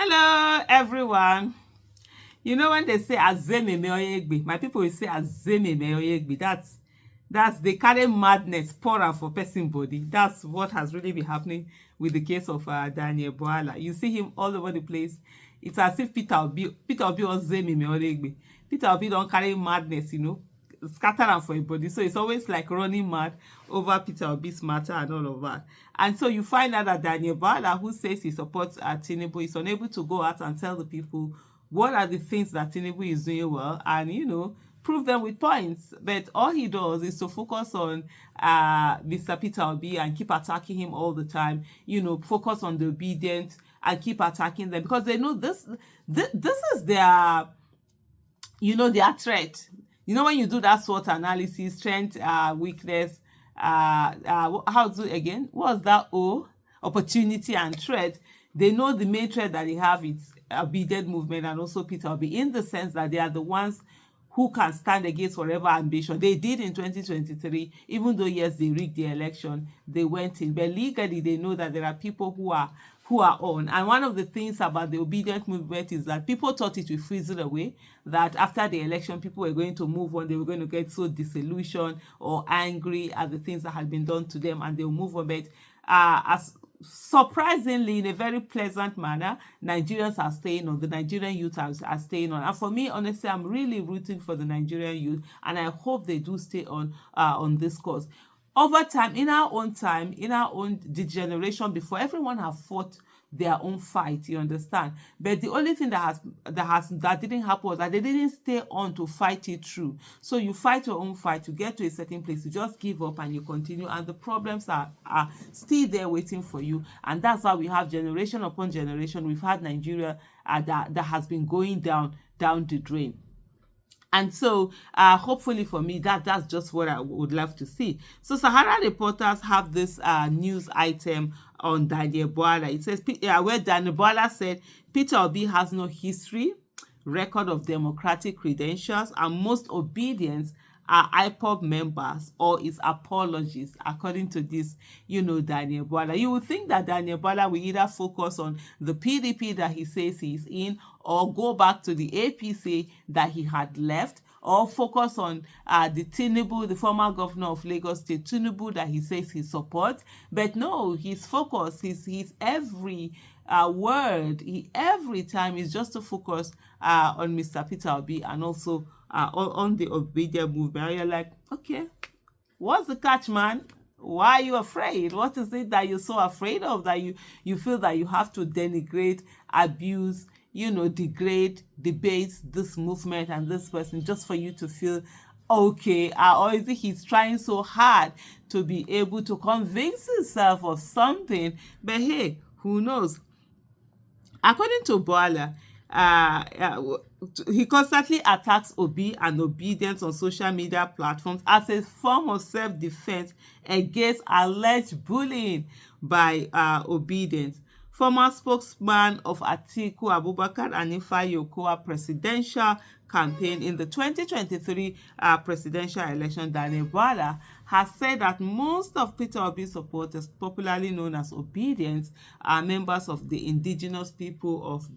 Hello, everyone. You know when they say Azeme Meoyegbe, my people will say Azeme Meoyegbe. That's they carry madness pour out for person body. That's what has really been happening with the case of Daniel Bwala. You see him all over the place. It's as if Peter Obi was Zeme Meoyegbe. Peter Obi don't carry madness, scatter am for a body. So it's always like running mad over Peter Obi's matter and all of that. And so you find out that Daniel Bwala, who says he supports Tinubu, is unable to go out and tell the people what are the things that Tinubu is doing well and, prove them with points. But all he does is to focus on Mr. Peter Obi and keep attacking him all the time, focus on the obedient and keep attacking them because they know this is their, their threat. When you do that SWOT analysis, strength, weakness, how to again? What's that? Opportunity and threat. They know the main threat that they have is obedient movement and also Peter Obi, in the sense that they are the ones who can stand against whatever ambition. They did in 2023, even though, yes, they rigged the election, they went in. But legally, they know that there are people who are on. And one of the things about the obedient movement is that people thought it would fizzle away, that after the election, people were going to move on, they were going to get so disillusioned or angry at the things that had been done to them, and they'll move on. But as surprisingly, in a very pleasant manner, Nigerians are staying on. The Nigerian youth are staying on. And for me, honestly, I'm really rooting for the Nigerian youth, and I hope they do stay on this course. Over time, in our own the generation before, everyone have fought their own fight, you understand? But the only thing that didn't happen was that they didn't stay on to fight it through. So you fight your own fight, you get to a certain place, you just give up and you continue, and the problems are still there waiting for you. And that's why we have generation upon generation. We've had Nigeria that has been going down the drain. And so, hopefully for me, that's just what I would love to see. So, Sahara reporters have this news item on Daniel Bwala. It says, where Daniel Bwala said, Peter Obi has no history, record of democratic credentials, and most obedience are IPOB members or his apologies, according to this, Daniel Bwala. You would think that Daniel Bwala will either focus on the PDP that he says he's in, or go back to the APC that he had left, or focus on the Tinubu, the former governor of Lagos State, Tinubu, that he says he supports. But no, his focus, his every word, every time is just to focus on Mr. Peter Obi and also on the obedient movement. And you're like, okay, what's the catch, man? Why are you afraid? What is it that you're so afraid of, that you feel that you have to denigrate, abuse, degrade, debate this movement and this person just for you to feel okay? Or is it he's trying so hard to be able to convince himself of something? But hey, who knows? According to Bwala, he constantly attacks Obi and obedience on social media platforms as a form of self-defense against alleged bullying by obedience. Former spokesman of Atiku Abubakar and Ifeanyi Okowa presidential campaign in the 2023 presidential election, Daniel Bwala, has said that most of Peter Obi's supporters, popularly known as Obedience, are members of the indigenous people of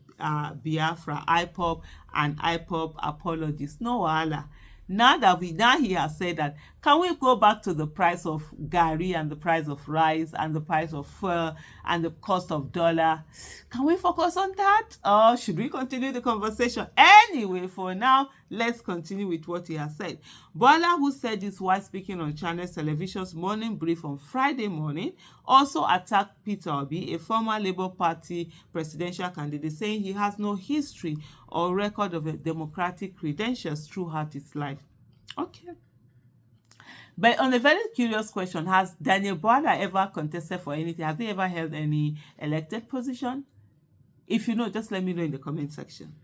Biafra, IPOB, and IPOB apologists. No wahala. Now he has said that, can we go back to the price of gari and the price of rice and the price of fuel and the cost of dollar? Can we focus on that, or should we continue the conversation? Anyway, for now, let's continue with what he has said. Bwala, who said this while speaking on Channels Television's morning brief on Friday morning, also attacked Peter Obi, a former Labour Party presidential candidate, saying he has no history or record of democratic credentials throughout his life. Okay. But on a very curious question, has Daniel Bwala ever contested for anything? Has he ever held any elected position? If you know, just let me know in the comment section.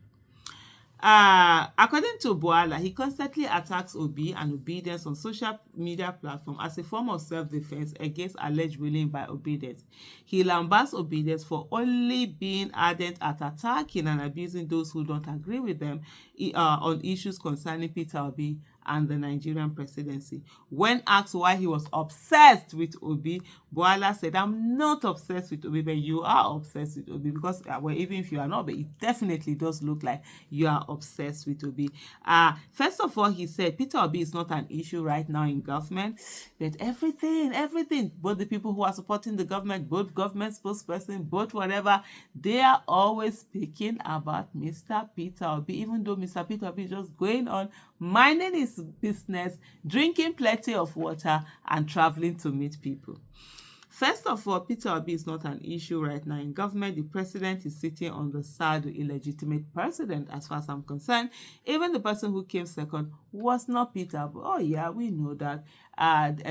According to Bwala, he constantly attacks Obi and obedience on social media platforms as a form of self-defense against alleged bullying by obedience. He lambasts obedience for only being ardent at attacking and abusing those who don't agree with them on issues concerning Peter Obi and the Nigerian presidency. When asked why he was obsessed with Obi, Bwala said, I'm not obsessed with Obi, but you are obsessed with Obi because, well, even if you are not, but it definitely does look like you are obsessed with Obi. First of all, he said Peter Obi is not an issue right now in government, but everything, both the people who are supporting the government, both government spokesperson, both whatever, they are always speaking about Mr. Peter Obi, even though Mr. Peter Obi is just going on, minding his business, drinking plenty of water, and traveling to meet people. First of all, Peter Obi is not an issue right now in government. The president is sitting on the side of illegitimate president, as far as I'm concerned. Even the person who came second was not Peter Obi. Oh yeah, we know that.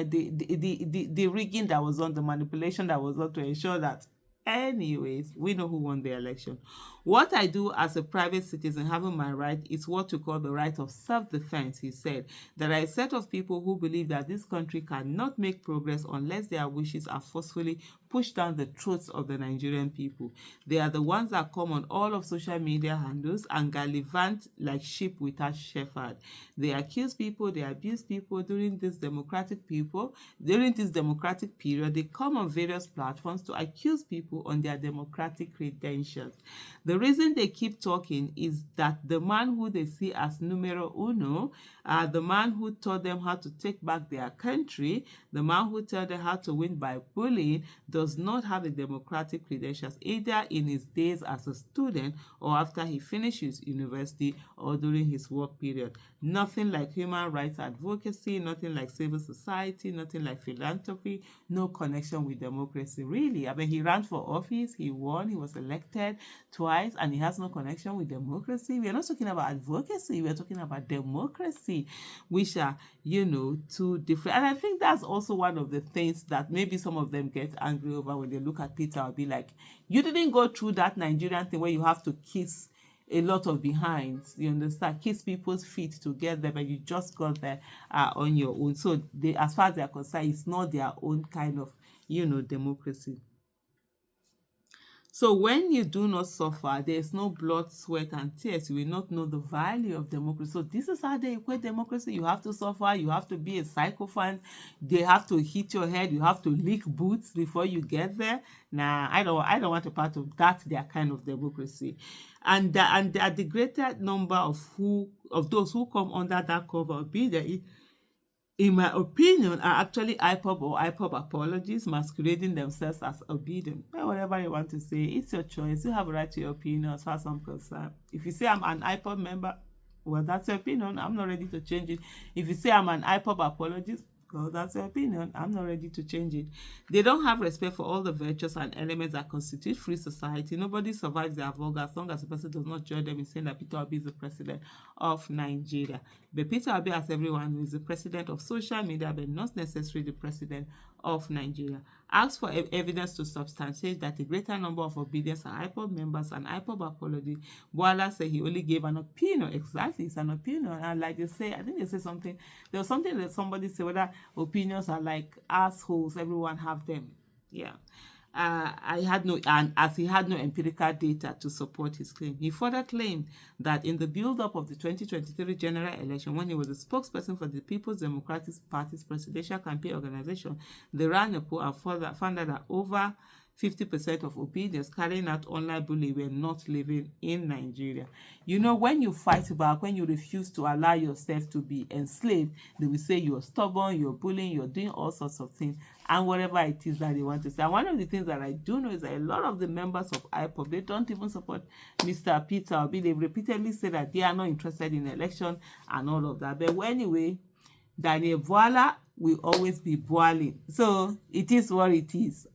The rigging that was on, the manipulation that was on to ensure that. Anyways, we know who won the election. What I do as a private citizen, having my right, is what you call the right of self-defense, he said. There are a set of people who believe that this country cannot make progress unless their wishes are forcefully pushed down the throats of the Nigerian people. They are the ones that come on all of social media handles and gallivant like sheep without shepherd. They accuse people, they abuse people during this democratic period. They come on various platforms to accuse people on their democratic credentials. The reason they keep talking is that the man who they see as numero uno, the man who taught them how to take back their country, the man who taught them how to win by bullying, does not have the democratic credentials, either in his days as a student or after he finishes university or during his work period. Nothing like human rights advocacy, nothing like civil society, nothing like philanthropy, no connection with democracy, really. I mean, he ran for office, he won, he was elected twice, and he has no connection with democracy. We are not talking about advocacy, we are talking about democracy, which are, two different. And I think that's also one of the things that maybe some of them get angry over when they look at Peter Obi, like, you didn't go through that Nigerian thing where you have to kiss a lot of behinds, you understand, kiss people's feet to get there, but you just got there on your own. So they, as far as they're concerned, it's not their own kind of, democracy. So when you do not suffer, there is no blood, sweat, and tears. You will not know the value of democracy. So this is how they equate democracy. You have to suffer. You have to be a sycophant. They have to hit your head. You have to lick boots before you get there. Nah, I don't want a part of that. Their kind of democracy, and the greater number of those who come under that cover of being, in my opinion, are actually IPOB or IPOB apologists masquerading themselves as obedient. Well, whatever you want to say, it's your choice. You have a right to your opinion as far as I'm concerned. If you say I'm an IPOB member, well, that's your opinion. I'm not ready to change it. If you say I'm an IPOB apologist, well, that's your opinion. I'm not ready to change it. They don't have respect for all the virtues and elements that constitute free society. Nobody survives their vulgar as long as the person does not join them in saying that Peter Obi is the president of Nigeria. But Peter Obi, as everyone knows, is the president of social media, but not necessarily the president of Nigeria. Asked for evidence to substantiate that a greater number of obedience are IPOB members and IPOB apologists, Bwala said he only gave an opinion. Exactly, it's an opinion. And like they say, I think they say something, there was something that somebody said, whether opinions are like assholes, everyone have them. Yeah. As he had no empirical data to support his claim. He further claimed that in the build-up of the 2023 general election, when he was a spokesperson for the People's Democratic Party's presidential campaign organization, they ran a poll and found that over 50% of obedience carrying out online bullying were not living in Nigeria. When you fight back, when you refuse to allow yourself to be enslaved, they will say you're stubborn, you're bullying, you're doing all sorts of things, and whatever it is that they want to say. And one of the things that I do know is that a lot of the members of IPOB, they don't even support Mr. Peter Obi. They've repeatedly said that they are not interested in election and all of that. But anyway, Daniel Bwala will always be boiling. So it is what it is.